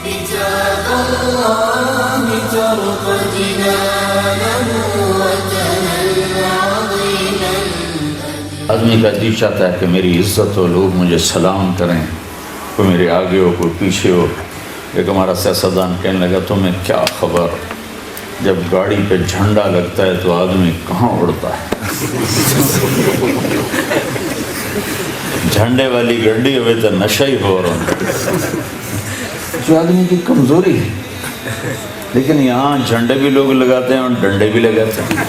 كتاب الله ترق جنانه وتنل عظيما. آدمی کا دل چاہتا ہے کہ میری عزت ہو، لوگ مجھے سلام کریں، کوئی میرے آگے ہو کوئی پیچھے ہو. ایک ہمارا سیاستدان کہنے لگا تمہیں کیا خبر، جب گاڑی پہ جھنڈا لگتا ہے تو آدمی کہاں اڑتا ہے. جھنڈے والی گڈی ہوئے تو نشہ ہی ہو رہا، جو آدمی کی کمزوری ہے. لیکن یہاں جھنڈے بھی لوگ لگاتے ہیں اور ڈنڈے بھی لگاتے ہیں.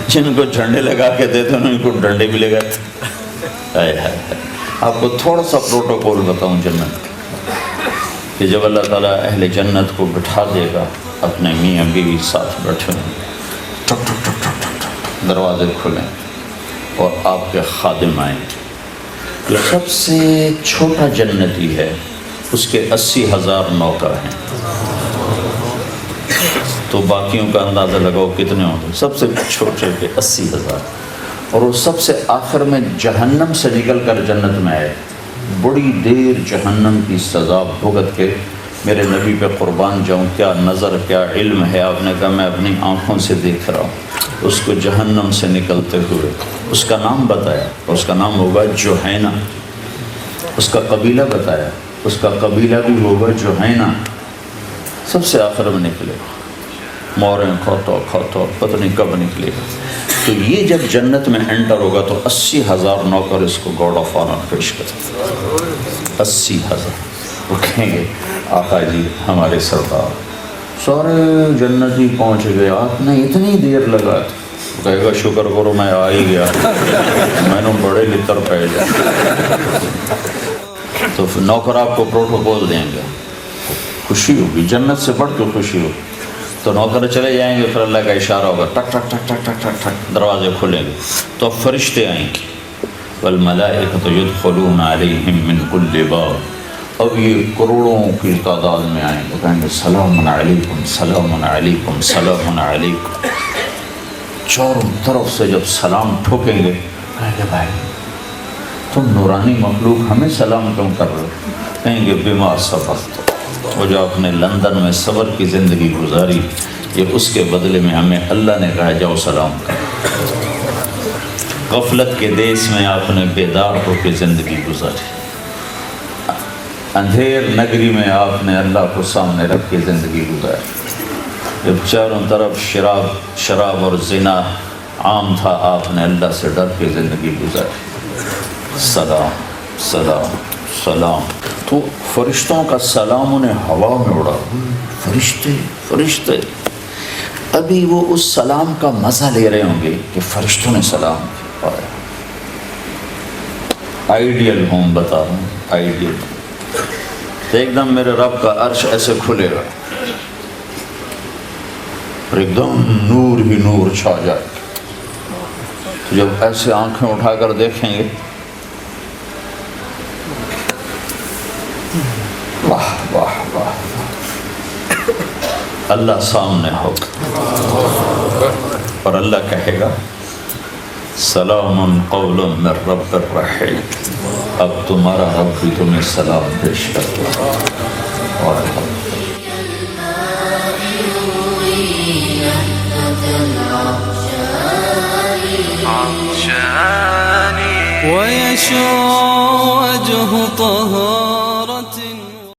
جن کو جھنڈے لگا کے دیتے ہیں ان کو ڈنڈے بھی لگاتے ہیں. آپ کو تھوڑا سا پروٹوکول بتاؤں جنت کہ جب اللہ تعالیٰ اہل جنت کو بٹھا دے گا، اپنے میاں بیوی ساتھ بیٹھے ہیں، ٹک ٹک ٹک ٹک ٹک ٹک دروازے کھلیں اور آپ کے خادم آئیں. جو سب سے چھوٹا جنتی ہے اس کے 80,000 نوکر ہیں، تو باقیوں کا اندازہ لگاؤ کتنے ہوں گے. سب سے چھوٹے کے 80,000، اور وہ سب سے آخر میں جہنم سے نکل کر جنت میں آئے. بڑی دیر جہنم کی سزا بھگت کے میرے نبی پہ قربان جاؤں، کیا نظر کیا علم ہے. آپ نے کہا میں اپنی آنکھوں سے دیکھ رہا ہوں اس کو جہنم سے نکلتے ہوئے. اس کا نام بتایا، اس کا نام ہوگا جوہینہ. اس کا قبیلہ بتایا، اس کا قبیلہ بھی ہوگا جوہینہ. سب سے آخر میں نکلے، موریں کھوتا کھوتا پتہ نہیں کب نکلے گا. تو یہ جب جنت میں انٹر ہوگا تو 80,000 نوکر اس کو گارڈ آف آنر پیش کریں. 80,000 وہ کہیں گے آقا جی ہمارے سردار سارے جنتی پہنچ گئے، آپ نے اتنی دیر لگا. کہے گا شکر کرو میں آ ہی گیا، میں نے بڑے لطر پہ جائے. تو نوکر آپ کو پروٹوکول دیں گے، خوشی ہوگی، جنت سے بڑھ کے خوشی ہوگی. تو نوکر چلے جائیں گے، پھر اللہ کا اشارہ ہوگا، ٹک ٹک ٹک ٹک ٹک ٹک ٹک دروازے کھلیں گے. تو اب فرشتے آئیں گے، والملائکۃ یدخلون علیہم من کل باب. اب یہ کروڑوں کی تعداد میں آئیں گے، کہیں گے سلام علیکم سلام علیکم سلام علیکم. چاروں طرف سے جب سلام ٹھوکیں گے، کہیں گے بھائی تم نورانی مخلوق ہمیں سلام کیوں کر رہے ہو؟ کہیں گے بما صبرت، وہ جو آپ نے لندن میں صبر کی زندگی گزاری، یہ اس کے بدلے میں ہمیں اللہ نے کہا جاؤ سلام کرو. غفلت کے دیس میں آپ نے بیدار ہو کے زندگی گزاری، اندھیر نگری میں آپ نے اللہ کو سامنے رکھ کے زندگی گزاری. جب چاروں طرف شراب اور زنا عام تھا، آپ نے اللہ سے ڈر کے زندگی گزاری. سلام سلام سلام. تو فرشتوں کا سلام انہیں ہوا میں اڑا. فرشتے ابھی وہ اس سلام کا مزہ لے رہے ہوں گے کہ فرشتوں نے سلام کیا. آئیڈیل ہوم بتا رہا ہوں، آئیڈیل. تو ایک دم میرے رب کا عرش ایسے کھلے گا اور ایک دم نور ہی نور چھا جائے. تو جب ایسے آنکھیں اٹھا کر دیکھیں گے، واہ واہ واہ، اللہ سامنے ہوگا اور اللہ کہے گا سلام قول من رب الرحیم. اب تمہارا رب بھی تمہیں سلام پیش کرتا. اور ويشع وجه طه